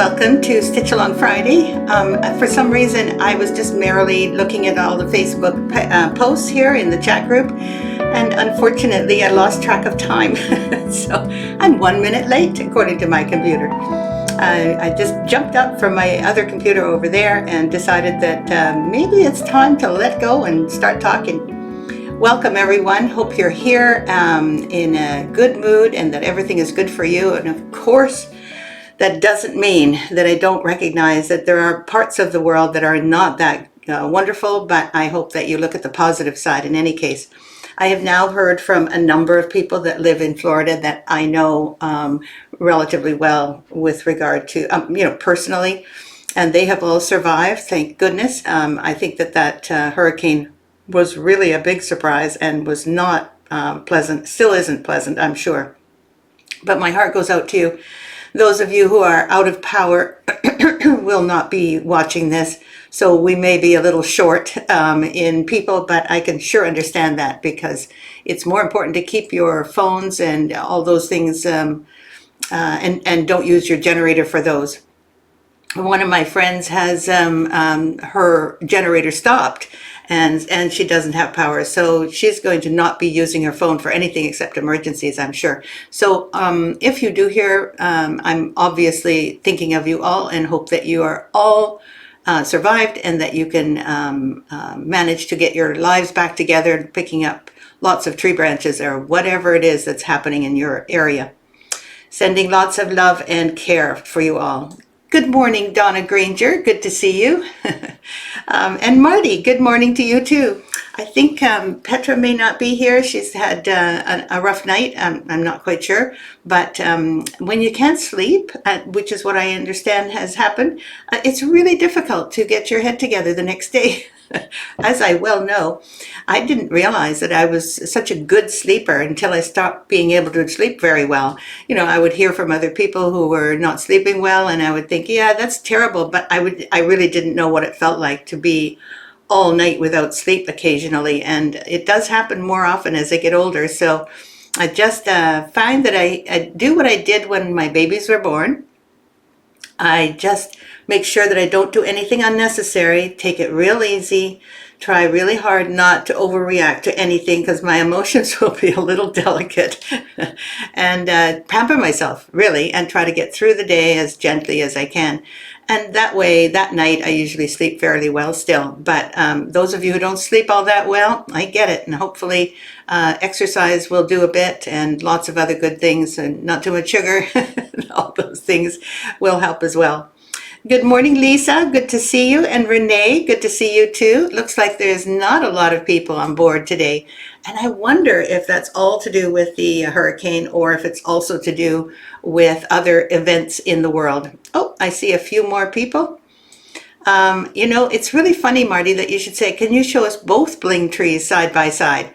welcome to Stitch Along Friday. For some reason, I was just merrily looking at all the Facebook posts here in the chat group, and unfortunately, I lost track of time. So I'm 1 minute late, according to my computer. I just jumped up from my other computer over there and decided that maybe it's time to let go and start talking. Welcome, everyone. Hope you're here in a good mood and that everything is good for you. And of course, that doesn't mean that I don't recognize that there are parts of the world that are not that wonderful, but I hope that you look at the positive side in any case. I have now heard from a number of people that live in Florida that I know relatively well with regard to, personally, and they have all survived, thank goodness. I think that hurricane was really a big surprise and was not pleasant, still isn't pleasant, I'm sure. But my heart goes out to you. Those of you who are out of power will not be watching this, so we may be a little short in people, but I can sure understand that because it's more important to keep your phones and all those things and don't use your generator for those. One of my friends has her generator stopped and she doesn't have power, so she's going to not be using her phone for anything except emergencies, I'm sure. So if you do hear, I'm obviously thinking of you all and hope that you are all survived and that you can manage to get your lives back together, picking up lots of tree branches or whatever it is that's happening in your area. Sending lots of love and care for you all. Good morning, Donna Granger. Good to see you. And Marty, good morning to you too. I think Petra may not be here. She's had a rough night. I'm not quite sure. But when you can't sleep, which is what I understand has happened, it's really difficult to get your head together the next day. As I well know, I didn't realize that I was such a good sleeper until I stopped being able to sleep very well. You know, I would hear from other people who were not sleeping well, and I would think, yeah, that's terrible. But I really didn't know what it felt like to be all night without sleep occasionally. And it does happen more often as I get older. So I just find that I do what I did when my babies were born. I just make sure that I don't do anything unnecessary, take it real easy, try really hard not to overreact to anything because my emotions will be a little delicate, and pamper myself really and try to get through the day as gently as I can. And that way, that night, I usually sleep fairly well still. But those of you who don't sleep all that well, I get it. And hopefully exercise will do a bit and lots of other good things and not too much sugar. All those things will help as well. Good morning, Lisa. Good to see you. And Renee, good to see you too. Looks like there's not a lot of people on board today. And I wonder if that's all to do with the hurricane or if it's also to do with other events in the world. Oh, I see a few more people. It's really funny, Marty, that you should say, can you show us both Bling trees side by side?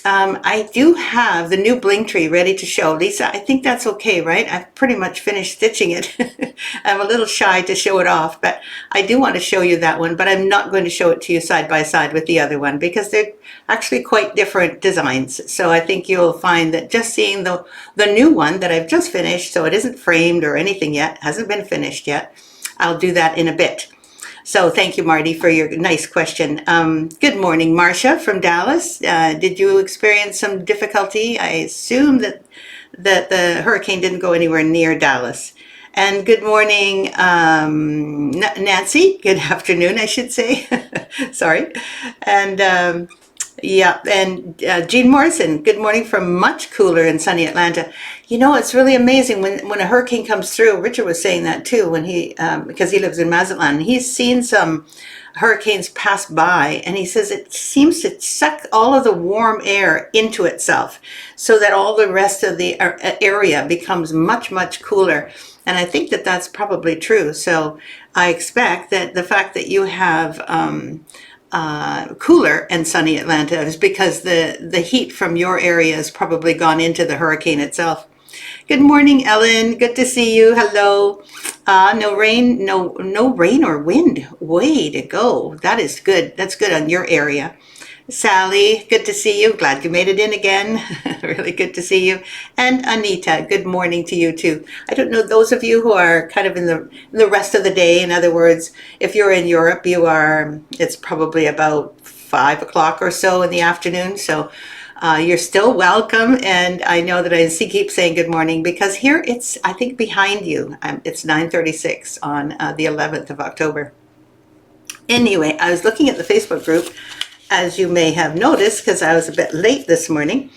I do have the new Bling Tree ready to show. Lisa, I think that's okay, right? I've pretty much finished stitching it. I'm a little shy to show it off, but I do want to show you that one, but I'm not going to show it to you side by side with the other one because they're actually quite different designs. So I think you'll find that just seeing the new one that I've just finished, so it isn't framed or anything yet, hasn't been finished yet. I'll do that in a bit. So thank you, Marty, for your nice question. Good morning, Marcia from Dallas. Did you experience some difficulty? I assume that the hurricane didn't go anywhere near Dallas. And good morning, Nancy. Good afternoon, I should say. Sorry. And Jean Morrison, good morning from much cooler and sunny Atlanta. You know, it's really amazing when a hurricane comes through. Richard was saying that too when because he lives in Mazatlan. And he's seen some hurricanes pass by, and he says it seems to suck all of the warm air into itself so that all the rest of the area becomes much, much cooler. And I think that that's probably true. So I expect that the fact that you have cooler and sunny Atlanta is because the heat from your area has probably gone into the hurricane itself. Good morning, Ellen. Good to see you. Hello. No rain or wind. Way to go. That is good. That's good on your area. Sally, good to see you. Glad you made it in again. Really good to see you. And Anita, good morning to you too. I don't know, those of you who are kind of in the rest of the day, in other words, if you're in Europe, it's probably about 5 o'clock or so in the afternoon. So you're still welcome. And I know that keep saying good morning because here it's, I think behind you, it's 9:36 on the 11th of October. Anyway, I was looking at the Facebook group, as you may have noticed, because I was a bit late this morning.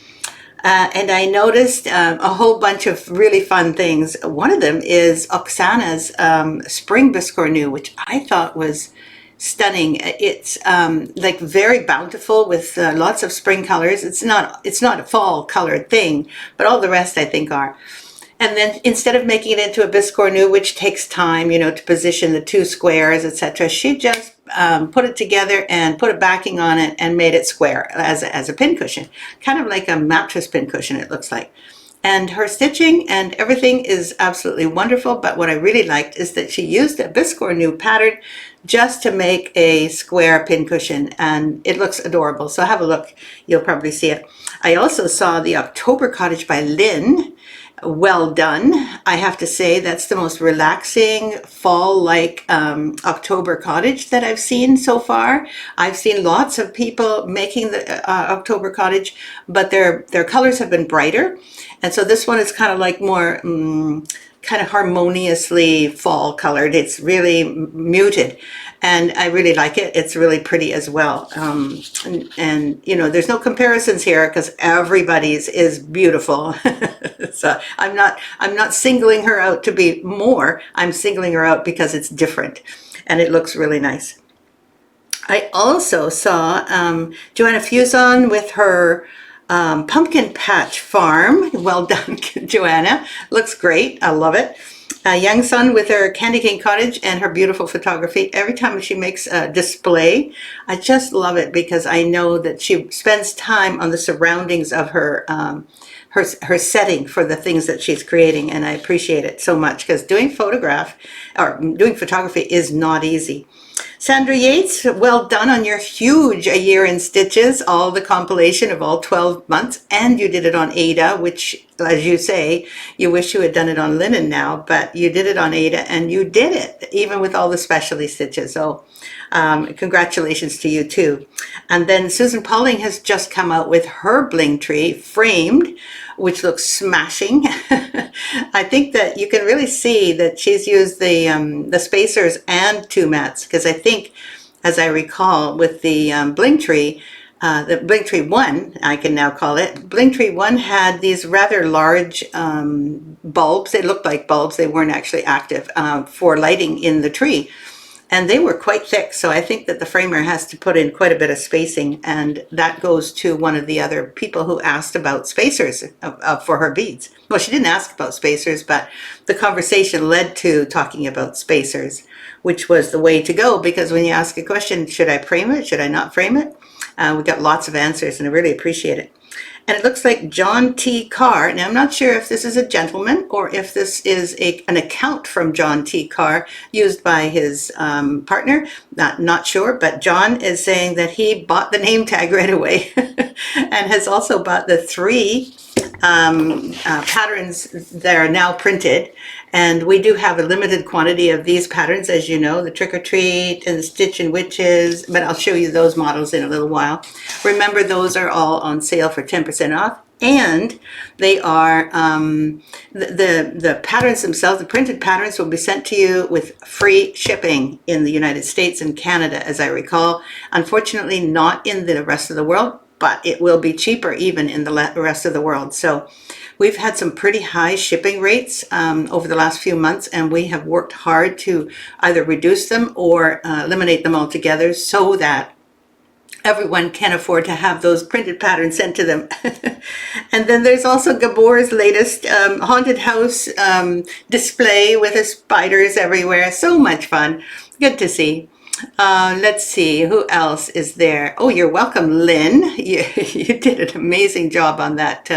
And I noticed a whole bunch of really fun things. One of them is Oksana's spring biscornu, which I thought was stunning. It's like very bountiful with lots of spring colors. It's not a fall colored thing, but all the rest I think are. And then instead of making it into a biscornu, which takes time, to position the two squares, etc., she just put it together and put a backing on it and made it square as a pincushion, kind of like a mattress pincushion, it looks like. And her stitching and everything is absolutely wonderful. But what I really liked is that she used a biscornu pattern just to make a square pincushion, and it looks adorable. So have a look. You'll probably see it. I also saw the October Cottage by Lynn. Well done. I have to say that's the most relaxing fall-like October cottage that I've seen so far. I've seen lots of people making the October cottage, but their colors have been brighter. And so this one is kind of like more kind of harmoniously fall colored. It's really muted and I really like it. It's really pretty as well. And there's no comparisons here because everybody's is beautiful. So I'm not singling her out to be more. I'm singling her out because it's different and it looks really nice. I also saw Joanna Fuson with her Pumpkin Patch Farm. Well done, Joanna. Looks great. I love it. Young Sun with her Candy Cane Cottage and her beautiful photography. Every time she makes a display, I just love it because I know that she spends time on the surroundings of her her setting for the things that she's creating, and I appreciate it so much because doing photography is not easy. Sandra Yates, well done on your huge A Year in Stitches, all the compilation of all 12 months, and you did it on Ada, which, as you say, you wish you had done it on linen now, but you did it on Ada, and you did it, even with all the specialty stitches. So congratulations to you too. And then Susan Pauling has just come out with her Bling Tree framed, which looks smashing. I think that you can really see that she's used the spacers and two mats, because I think, as I recall, with the Bling Tree 1, I can now call it, Bling Tree 1 had these rather large bulbs. They looked like bulbs. They weren't actually active for lighting in the tree. And they were quite thick, so I think that the framer has to put in quite a bit of spacing, and that goes to one of the other people who asked about spacers for her beads. Well, she didn't ask about spacers, but the conversation led to talking about spacers, which was the way to go, because when you ask a question, should I frame it, should I not frame it? We got lots of answers, and I really appreciate it. And it looks like John T. Carr. Now, I'm not sure if this is a gentleman or if this is an account from John T. Carr used by his partner. Not sure, but John is saying that he bought the name tag right away and has also bought the 3 patterns that are now printed. And we do have a limited quantity of these patterns, as you know, the Trick or Treat and the Stitch and Witches, but I'll show you those models in a little while. Remember, those are all on sale for 10% off, and they are, the patterns themselves, the printed patterns will be sent to you with free shipping in the United States and Canada, as I recall. Unfortunately, not in the rest of the world, but it will be cheaper even in the rest of the world. So we've had some pretty high shipping rates over the last few months, and we have worked hard to either reduce them or eliminate them altogether so that everyone can afford to have those printed patterns sent to them. And then there's also Gabor's latest haunted house display with the spiders everywhere. So much fun. Good to see. Let's see, who else is there? Oh, you're welcome, Lynn. You did an amazing job on that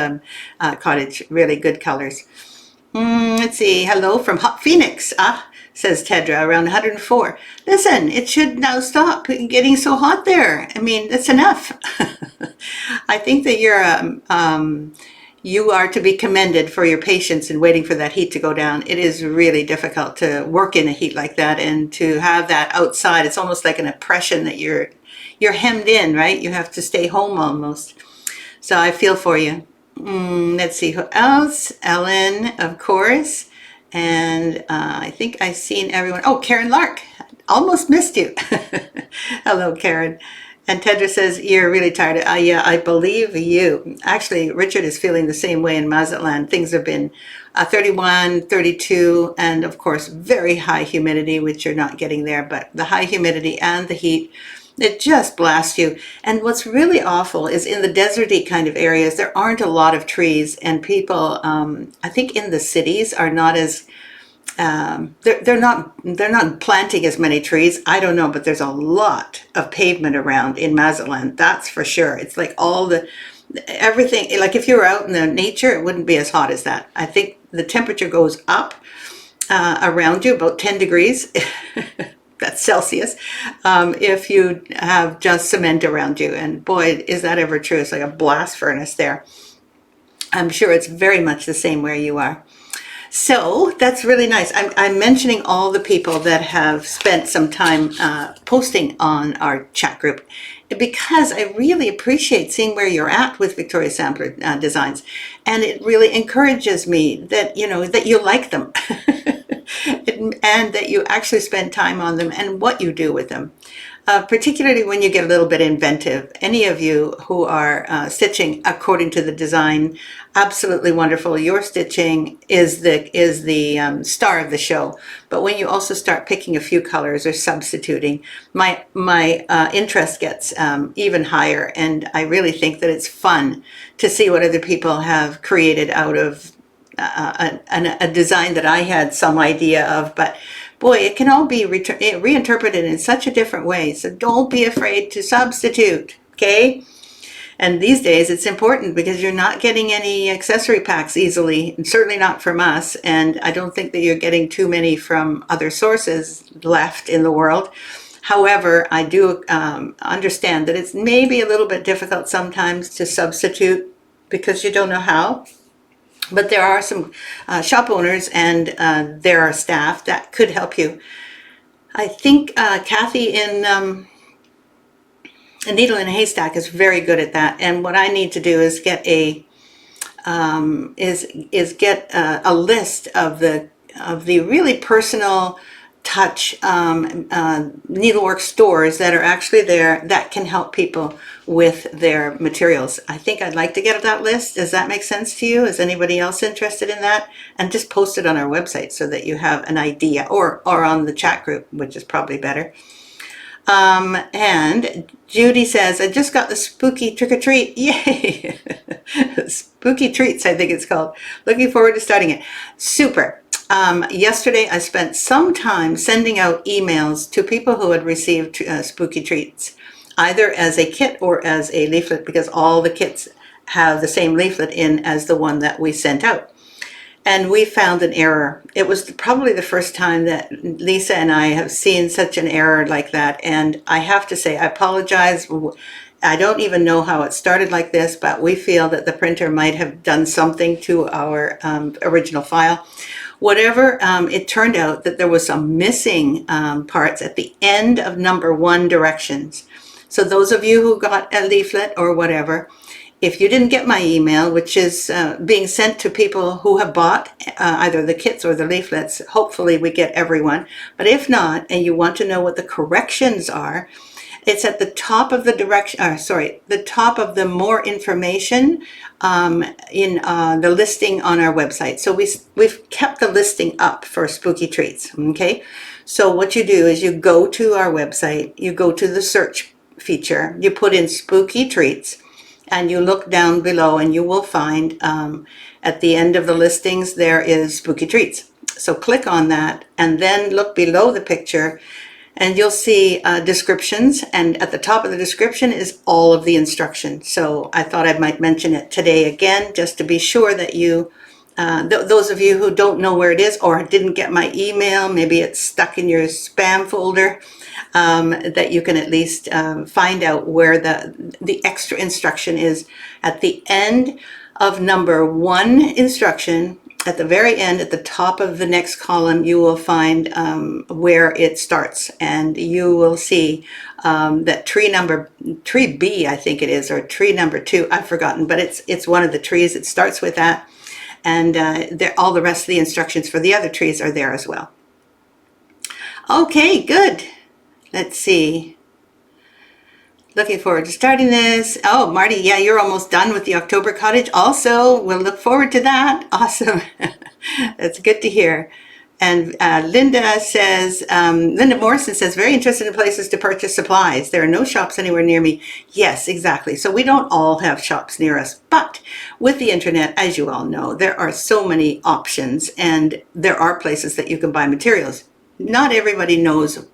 cottage. Really good colors. Let's see, hello from Hot Phoenix. says Tedra, around 104. Listen, it should now stop getting so hot there. I mean, that's enough. I think that you are to be commended for your patience in waiting for that heat to go down. It is really difficult to work in a heat like that, and to have that outside. It's almost like an oppression that you're hemmed in, right? You have to stay home almost. So I feel for you. Let's see who else. Ellen, of course. And I think I've seen everyone. Oh, Karen Lark. Almost missed you. Hello, Karen. And Tedra says, you're really tired. Yeah, I believe you. Actually, Richard is feeling the same way in Mazatlan. Things have been 31, 32, and of course, very high humidity, which you're not getting there. But the high humidity and the heat, it just blasts you. And what's really awful is in the deserty kind of areas, there aren't a lot of trees, and people, I think in the cities, are not as they're not planting as many trees. I don't know, but there's a lot of pavement around in Mazatlan. That's for sure. It's like everything. Like if you were out in the nature, it wouldn't be as hot as that. I think the temperature goes up around you about 10 degrees. That's Celsius. If you have just cement around you, and boy, is that ever true? It's like a blast furnace there. I'm sure it's very much the same where you are. So that's really nice. I'm mentioning all the people that have spent some time posting on our chat group, because I really appreciate seeing where you're at with Victoria Sampler designs, and it really encourages me that that you like them and that you actually spend time on them and what you do with them. Particularly when you get a little bit inventive. Any of you who are stitching according to the design, absolutely wonderful. Your stitching is the star of the show. But when you also start picking a few colors or substituting, my interest gets even higher, and I really think that it's fun to see what other people have created out of a design that I had some idea of. But boy, it can all be reinterpreted in such a different way. So don't be afraid to substitute, okay? And these days it's important because you're not getting any accessory packs easily, and certainly not from us. And I don't think that you're getting too many from other sources left in the world. However, I do understand that it's maybe a little bit difficult sometimes to substitute because you don't know how. But there are some shop owners and there are staff that could help you. I think Kathy in A Needle in a Haystack is very good at that. And what I need to do is get a list of the really personal touch needlework stores that are actually there that can help people with their materials. I think I'd like to get that list. Does that make sense to you? Is anybody else interested in that? And just post it on our website so that you have an idea, or on the chat group, which is probably better. And Judy says, I just got the spooky trick-or-treat. Yay! Spooky treats, I think it's called. Looking forward to starting it. Super. Yesterday I spent some time sending out emails to people who had received spooky treats, either as a kit or as a leaflet, because all the kits have the same leaflet in as the one that we sent out. And we found an error. It was probably the first time that Lisa and I have seen such an error like that. And I have to say, I apologize. I don't even know how it started like this, but we feel that the printer might have done something to our original file. Whatever, it turned out that there was some missing parts at the end of number 1 directions. So those of you who got a leaflet or whatever, if you didn't get my email, which is being sent to people who have bought either the kits or the leaflets, hopefully we get everyone. But if not, and you want to know what the corrections are, it's at the top of the the top of the more information in the listing on our website. So we've kept the listing up for spooky treats. Okay, so what you do is you go to our website, you go to the search feature, you put in spooky treats, and you look down below, and you will find at the end of the listings there is spooky treats. So click on that, and then look below the picture, and you'll see descriptions, and at the top of the description is all of the instructions. So I thought I might mention it today again, just to be sure that you those of you who don't know where it is or didn't get my email, maybe it's stuck in your spam folder, that you can at least find out where the extra instruction is. At the end of number 1 instruction, at the very end, at the top of the next column, you will find where it starts, and you will see that tree B, I think it is, or tree number 2, I've forgotten, but it's one of the trees. It starts with that, and all the rest of the instructions for the other trees are there as well. Okay, good. Let's see. Looking forward to starting this. Oh, Marty, yeah, you're almost done with the October cottage. Also, we'll look forward to that. Awesome. That's good to hear. And Linda Morrison says, very interested in places to purchase supplies. There are no shops anywhere near me. Yes, exactly. So we don't all have shops near us. But with the internet, as you all know, there are so many options, and there are places that you can buy materials. Not everybody knows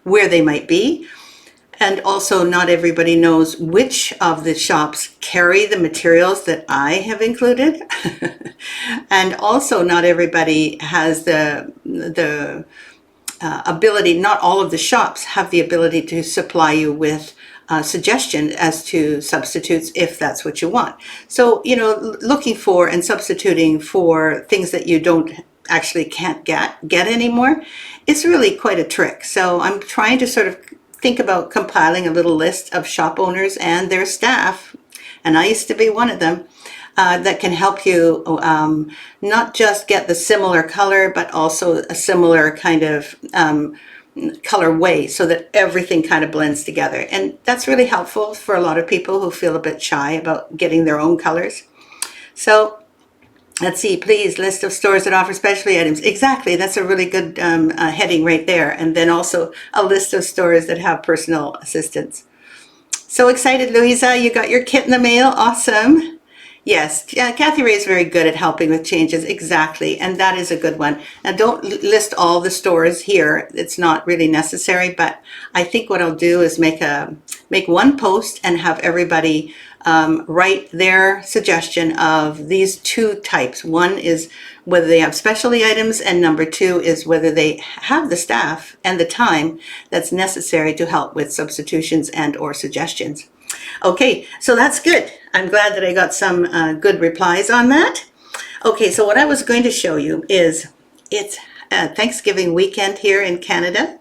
where they might be. And also not everybody knows which of the shops carry the materials that I have included. And also not everybody has the ability, not all of the shops have the ability to supply you with suggestion as to substitutes if that's what you want. So, looking for and substituting for things that you can't get anymore, it's really quite a trick. So I'm trying to sort of think about compiling a little list of shop owners and their staff, and I used to be one of them, that can help you not just get the similar color, but also a similar kind of colorway, so that everything kind of blends together. And that's really helpful for a lot of people who feel a bit shy about getting their own colors. So let's see, please, list of stores that offer specialty items. Exactly, that's a really good heading right there. And then also a list of stores that have personal assistants. So excited, Louisa, you got your kit in the mail. Awesome. Yes, Kathy Ray is very good at helping with changes. Exactly, and that is a good one. Now, don't list all the stores here. It's not really necessary, but I think what I'll do is make one post and have everybody write their suggestion of these 2 types. One is whether they have specialty items, and number 2 is whether they have the staff and the time that's necessary to help with substitutions and or suggestions. Okay, so that's good. I'm glad that I got some good replies on that. Okay, so what I was going to show you is it's Thanksgiving weekend here in Canada.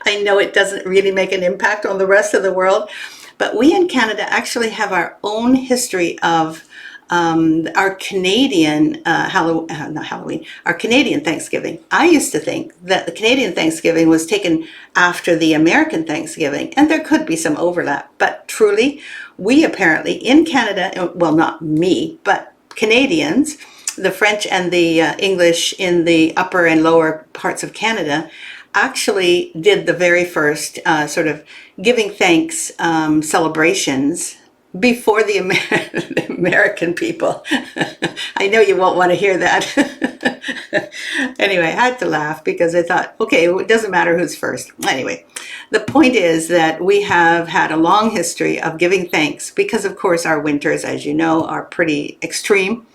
I know it doesn't really make an impact on the rest of the world, but we in Canada actually have our own history of our Canadian our Canadian Thanksgiving. I used to think that the Canadian Thanksgiving was taken after the American Thanksgiving, and there could be some overlap, but truly, we apparently in Canada, well, not me, but Canadians, the French and the English in the upper and lower parts of Canada, actually did the very first sort of giving thanks celebrations before the American people. I know you won't want to hear that. Anyway, I had to laugh because I thought, okay, it doesn't matter who's first. Anyway, the point is that we have had a long history of giving thanks because, of course, our winters, as you know, are pretty extreme.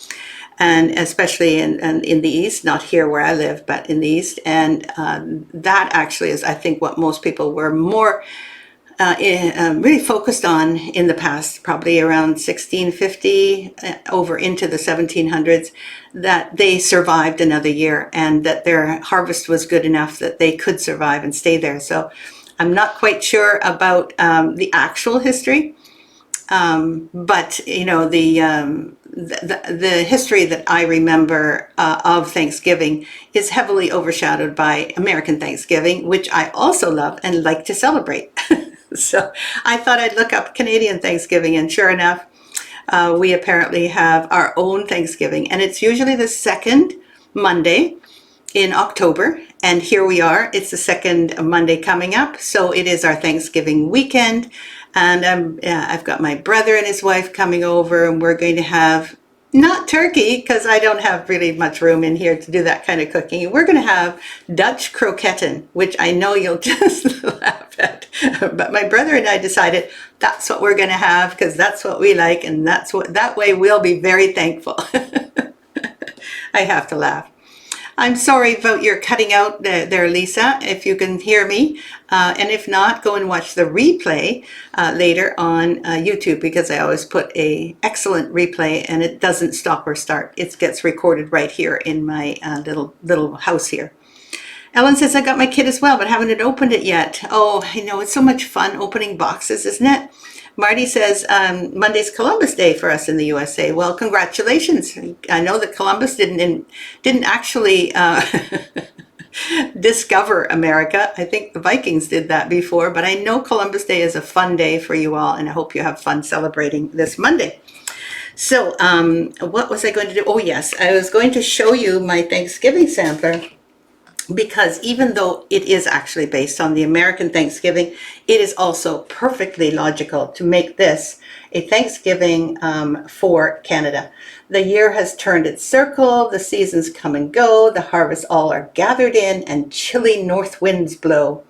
And especially in the East, not here where I live, but in the East. And that actually is, I think, what most people were more really focused on in the past, probably around 1650 over into the 1700s, that they survived another year and that their harvest was good enough that they could survive and stay there. So I'm not quite sure about the actual history, but the history that I remember of Thanksgiving is heavily overshadowed by American Thanksgiving, which I also love and like to celebrate. So I thought I'd look up Canadian Thanksgiving, and sure enough, we apparently have our own Thanksgiving, and it's usually the second Monday in October, and here we are. It's the second Monday coming up, so it is our Thanksgiving weekend, and I've got my brother and his wife coming over, and we're going to have not turkey, because I don't have really much room in here to do that kind of cooking. We're going to have Dutch croquetten, which I know you'll just laugh at. But my brother and I decided that's what we're going to have because that's what we like, and that way we'll be very thankful. I have to laugh. I'm sorry about your cutting out there, Lisa, if you can hear me. And if not, go and watch the replay later on YouTube, because I always put a excellent replay and it doesn't stop or start. It gets recorded right here in my little house here. Ellen says, I got my kit as well, but haven't opened it yet. Oh, I know, it's so much fun opening boxes, isn't it? Marty says, Monday's Columbus Day for us in the USA. Well, congratulations. I know that Columbus didn't actually discover America. I think the Vikings did that before, but I know Columbus Day is a fun day for you all, and I hope you have fun celebrating this Monday. So what was I going to do? Oh, yes, I was going to show you my Thanksgiving sampler, because even though it is actually based on the American Thanksgiving, it is also perfectly logical to make this a Thanksgiving for Canada. The year has turned its circle, the seasons come and go, the harvests all are gathered in, and chilly north winds blow.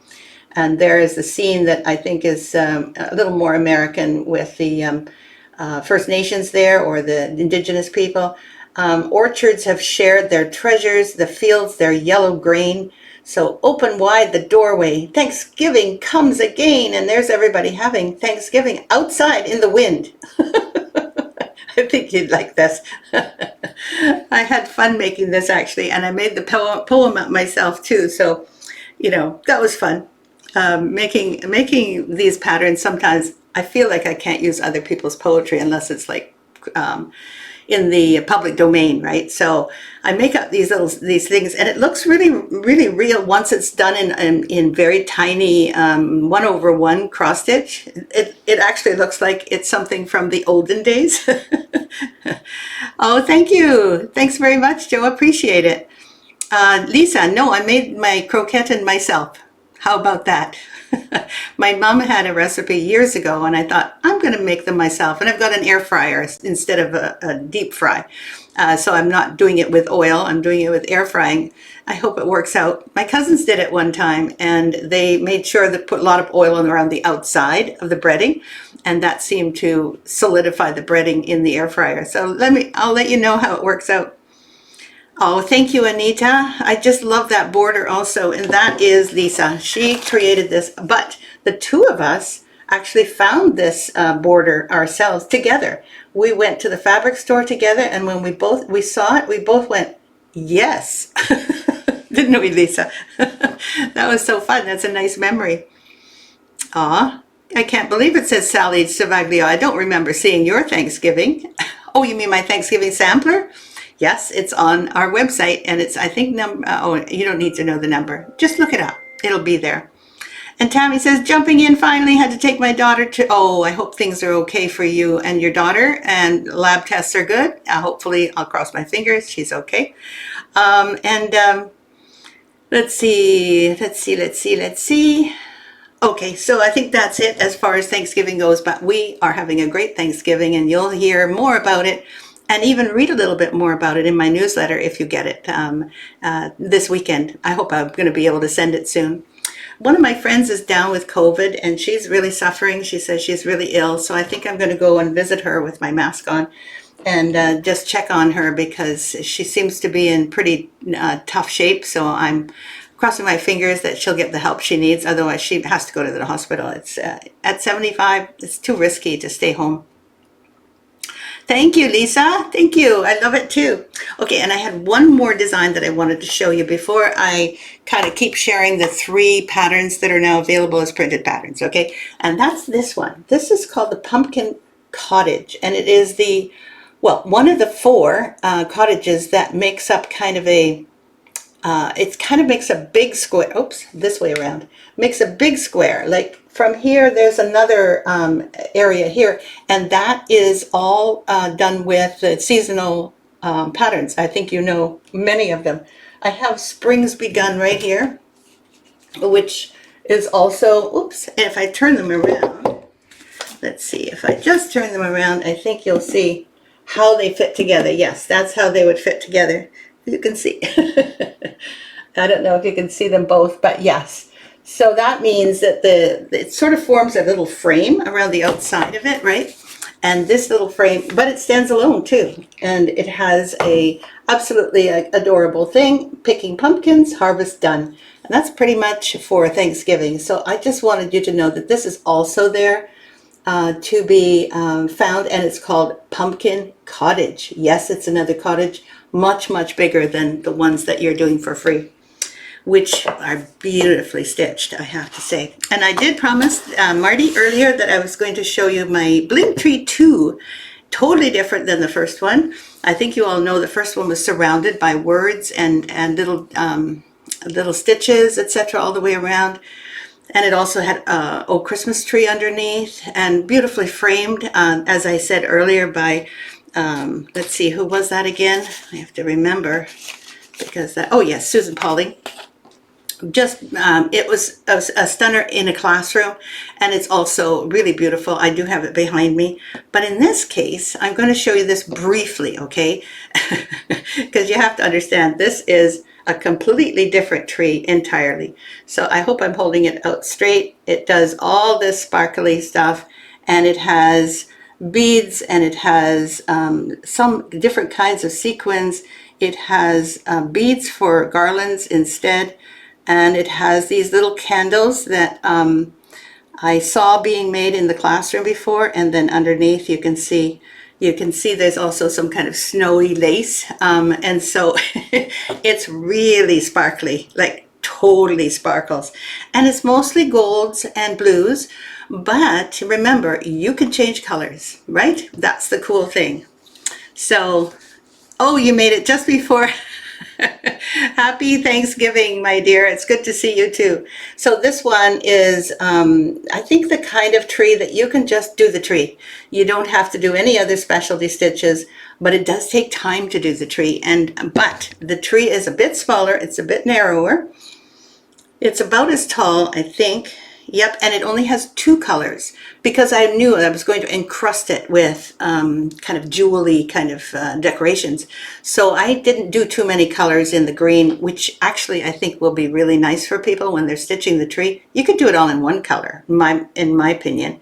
And there is the scene that I think is a little more American with the First Nations there, or the indigenous people. Orchards have shared their treasures, the fields their yellow grain. So open wide the doorway, Thanksgiving comes again, and there's everybody having Thanksgiving outside in the wind. I think you'd like this. I had fun making this, actually, and I made the poem up myself too, so that was fun. Making these patterns, sometimes I feel like I can't use other people's poetry unless it's like in the public domain, right? So I make up these things, and it looks really, really real once it's done in very tiny 1/1 cross stitch. It actually looks like it's something from the olden days. Oh, thank you. Thanks very much, Joe. Appreciate it. Lisa, no, I made my croquette myself. How about that? My mom had a recipe years ago, and I thought, I'm going to make them myself. And I've got an air fryer instead of a deep fry. So I'm not doing it with oil. I'm doing it with air frying. I hope it works out. My cousins did it one time, and they made sure to put a lot of oil around the outside of the breading. And that seemed to solidify the breading in the air fryer. So I'll let you know how it works out. Oh, thank you, Anita. I just love that border also. And that is Lisa. She created this, but the two of us actually found this border ourselves together. We went to the fabric store together, and when we saw it, we both went, yes. Didn't we, Lisa? That was so fun. That's a nice memory. Aw, I can't believe it says Sally Savaglio. I don't remember seeing your Thanksgiving. Oh, you mean my Thanksgiving sampler? Yes, it's on our website, and it's, I think, you don't need to know the number. Just look it up. It'll be there. And Tammy says, jumping in finally, had to take my daughter to, I hope things are okay for you and your daughter, and lab tests are good. Hopefully, I'll cross my fingers, she's okay. Let's see. Okay, so I think that's it as far as Thanksgiving goes, but we are having a great Thanksgiving, and you'll hear more about it and even read a little bit more about it in my newsletter if you get it this weekend. I hope I'm going to be able to send it soon. One of my friends is down with COVID, and she's really suffering. She says she's really ill, so I think I'm going to go and visit her with my mask on and just check on her, because she seems to be in pretty tough shape. So I'm crossing my fingers that she'll get the help she needs. Otherwise, she has to go to the hospital. It's at 75, it's too risky to stay home. Thank you, Lisa. Thank you. I love it too. Okay, and I had one more design that I wanted to show you before I kind of keep sharing the 3 patterns that are now available as printed patterns, okay? And that's this one. This is called the Pumpkin Cottage, and it is one of the 4 cottages that makes up kind of a, it kind of makes a big square. Oops, this way around. Makes a big square. Like from here, there's another area here, and that is all done with seasonal patterns. I think you know many of them. I have Spring's Begun right here, which is also, oops, and if I turn them around, let's see, if I just turn them around, I think you'll see how they fit together. Yes, that's how they would fit together. You can see. I don't know if you can see them both, but yes. So that means that it sort of forms a little frame around the outside of it, right? And this little frame, but it stands alone too. And it has a absolutely adorable thing, picking pumpkins, harvest done. And that's pretty much for Thanksgiving. So I just wanted you to know that this is also there to be found, and it's called Pumpkin Cottage. Yes, it's another cottage, much, much bigger than the ones that you're doing for free, which are beautifully stitched, I have to say. And I did promise Marty earlier that I was going to show you my Bling Tree 2, totally different than the first one. I think you all know the first one was surrounded by words and little stitches, etc., all the way around. And it also had a Christmas tree underneath, and beautifully framed, as I said earlier, by, let's see, who was that again? I have to remember, because that, oh yes, Susan Pauling. Just it was a stunner in a classroom, and it's also really beautiful. I do have it behind me, but in this case I'm going to show you this briefly, okay? Because you have to understand, this is a completely different tree entirely. So I hope I'm holding it out straight. It does all this sparkly stuff, and it has beads, and it has some different kinds of sequins. It has beads for garlands instead. And it has these little candles that I saw being made in the classroom before, and then underneath you can see there's also some kind of snowy lace, and so it's really sparkly, like totally sparkles, and it's mostly golds and blues. But remember, you can change colors, right? That's the cool thing. So, oh, you made it just before. Happy Thanksgiving, my dear. It's good to see you too. So this one is, I think, the kind of tree that you can just do the tree. You don't have to do any other specialty stitches, but it does take time to do the tree. But the tree is a bit smaller. It's a bit narrower. It's about as tall, I think. Yep, and it only has 2 colors, because I knew I was going to encrust it with kind of jewelry kind of decorations. So I didn't do too many colors in the green, which actually I think will be really nice for people when they're stitching the tree. You could do it all in one color, in my opinion.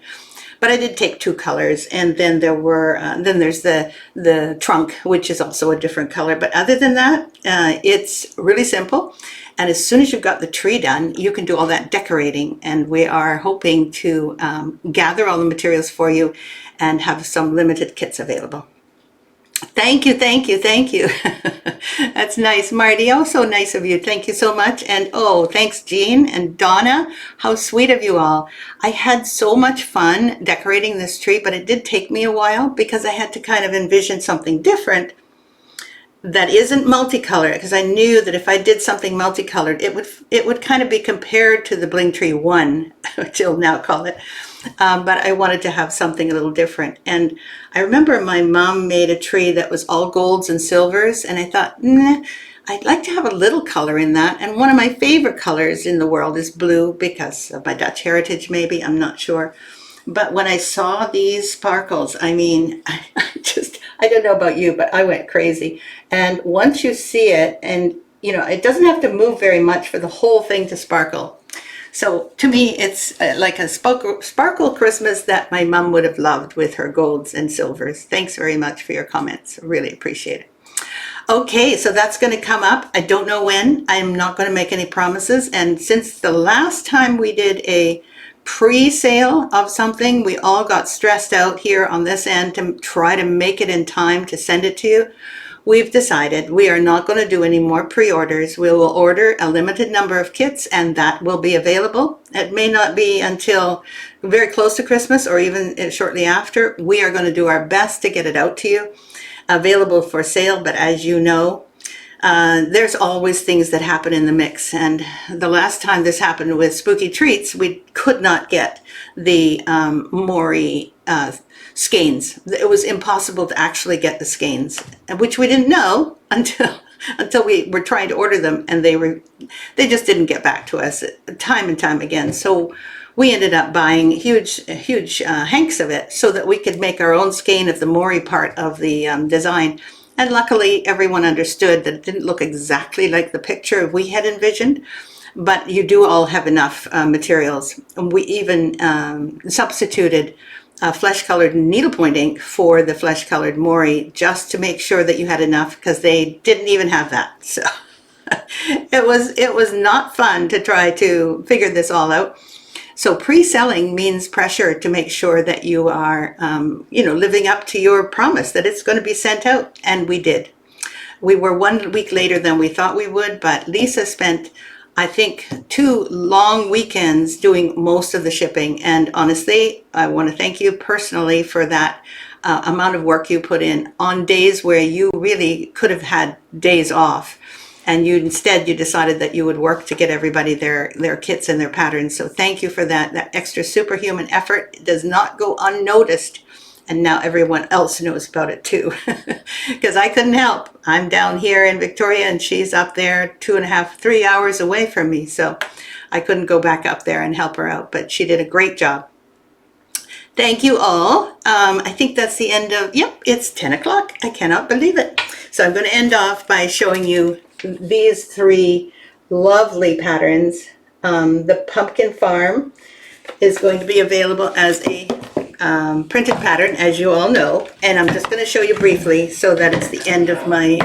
But I did take 2 colors, and then there's the trunk, which is also a different color. But other than that, it's really simple. And as soon as you've got the tree done, you can do all that decorating. And we are hoping to gather all the materials for you and have some limited kits available. Thank you, thank you, thank you. That's nice, Marty. Oh, so nice of you. Thank you so much. And oh, thanks, Jean and Donna. How sweet of you all. I had so much fun decorating this tree, but it did take me a while because I had to kind of envision something different that isn't multicolored, because I knew that if I did something multicolored, it would kind of be compared to the Bling Tree 1, which I'll now call it. But I wanted to have something a little different. And I remember my mom made a tree that was all golds and silvers, and I thought, I'd like to have a little color in that. And one of my favorite colors in the world is blue, because of my Dutch heritage, maybe, I'm not sure. But when I saw these sparkles, I mean, I don't know about you, but I went crazy. And once you see it, and you know, it doesn't have to move very much for the whole thing to sparkle. So to me, it's like a sparkle Christmas that my mom would have loved with her golds and silvers. Thanks very much for your comments. Really appreciate it. Okay, so that's going to come up. I don't know when. I'm not going to make any promises. And since the last time we did a pre-sale of something, we all got stressed out here on this end to try to make it in time to send it to you. We've decided we are not going to do any more pre-orders. We will order a limited number of kits, and that will be available. It may not be until very close to Christmas or even shortly after. We are going to do our best to get it out to you, available for sale. But as you know, there's always things that happen in the mix. And the last time this happened with Spooky Treats, we could not get the Maury skeins. It was impossible to actually get the skeins, which we didn't know until we were trying to order them, and they just didn't get back to us time and time again. So we ended up buying huge hanks of it so that we could make our own skein of the Maury part of the design. And luckily, everyone understood that it didn't look exactly like the picture we had envisioned, but you do all have enough materials. We even substituted flesh colored needlepoint ink for the flesh colored Mori, just to make sure that you had enough, because they didn't even have that. So it was not fun to try to figure this all out. So pre-selling means pressure to make sure that you are, living up to your promise that it's going to be sent out. And we did. We were 1 week later than we thought we would, but Lisa spent, I think, 2 long weekends doing most of the shipping. And honestly, I want to thank you personally for that amount of work you put in on days where you really could have had days off. And you decided that you would work to get everybody their kits and their patterns. So thank you for that. That extra superhuman effort does not go unnoticed. And now everyone else knows about it too. Because I couldn't help. I'm down here in Victoria and she's up there 2.5, 3 hours away from me. So I couldn't go back up there and help her out. But she did a great job. Thank you all. I think that's the end of, it's 10 o'clock. I cannot believe it. So I'm going to end off by showing you these 3 lovely patterns. The Pumpkin Farm is going to be available as a printed pattern, as you all know. And I'm just going to show you briefly so that it's the end of my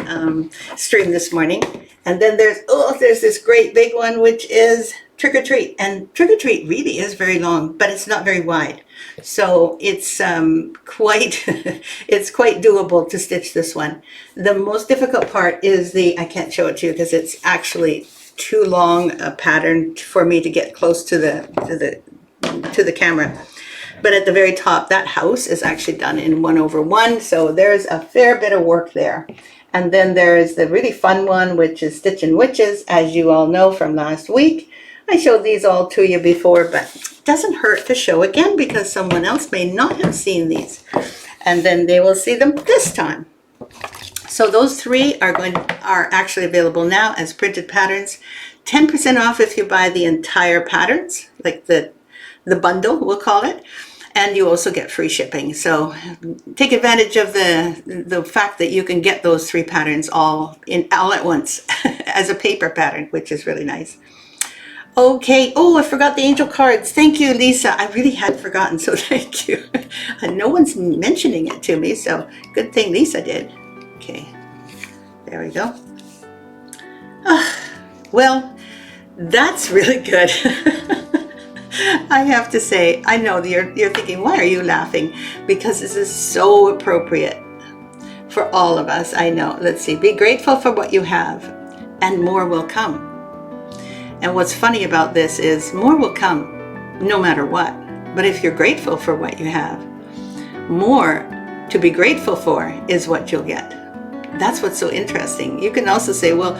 stream this morning. And then there's this great big one, which is Trick or Treat. And Trick or Treat really is very long, but it's not very wide. So it's quite it's quite doable to stitch this one. The most difficult part is I can't show it to you because it's actually too long a pattern for me to get close to the camera. But at the very top, that house is actually done in 1/1. So there's a fair bit of work there. And then there's the really fun one, which is Stitchin' Witches, as you all know from last week. I showed these all to you before, but it doesn't hurt to show again because someone else may not have seen these. And then they will see them this time. So those 3 are actually available now as printed patterns. 10% off if you buy the entire patterns, like the bundle, we'll call it. And you also get free shipping. So take advantage of the fact that you can get those 3 patterns all at once as a paper pattern, which is really nice. Okay. Oh, I forgot the angel cards. Thank you, Lisa. I really had forgotten, so thank you. And no one's mentioning it to me, so good thing Lisa did. Okay. There we go. Well, that's really good. I have to say, I know you're thinking, why are you laughing? Because this is so appropriate for all of us. I know. Let's see. Be grateful for what you have, and more will come. And what's funny about this is more will come no matter what. But if you're grateful for what you have, more to be grateful for is what you'll get. That's what's so interesting. You can also say, well,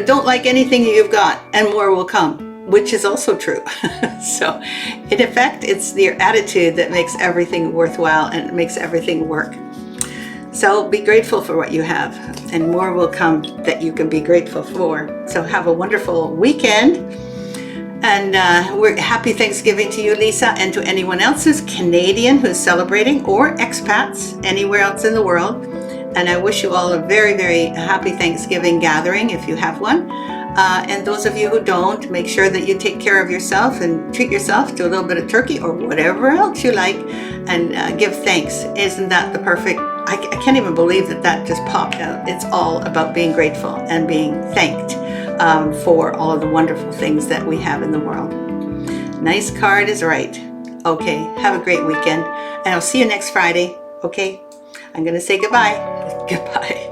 don't like anything you've got and more will come, which is also true. So in effect, it's your attitude that makes everything worthwhile and makes everything work. So be grateful for what you have, and more will come that you can be grateful for. So have a wonderful weekend. And we're happy Thanksgiving to you, Lisa, and to anyone else who's Canadian who's celebrating, or expats anywhere else in the world. And I wish you all a very, very happy Thanksgiving gathering if you have one. And those of you who don't, make sure that you take care of yourself and treat yourself to a little bit of turkey or whatever else you like, and give thanks. Isn't that the perfect? I can't even believe that just popped out. It's all about being grateful and being thanked for all of the wonderful things that we have in the world. Nice card is right. Okay, have a great weekend, and I'll see you next Friday. Okay, I'm going to say goodbye. Goodbye.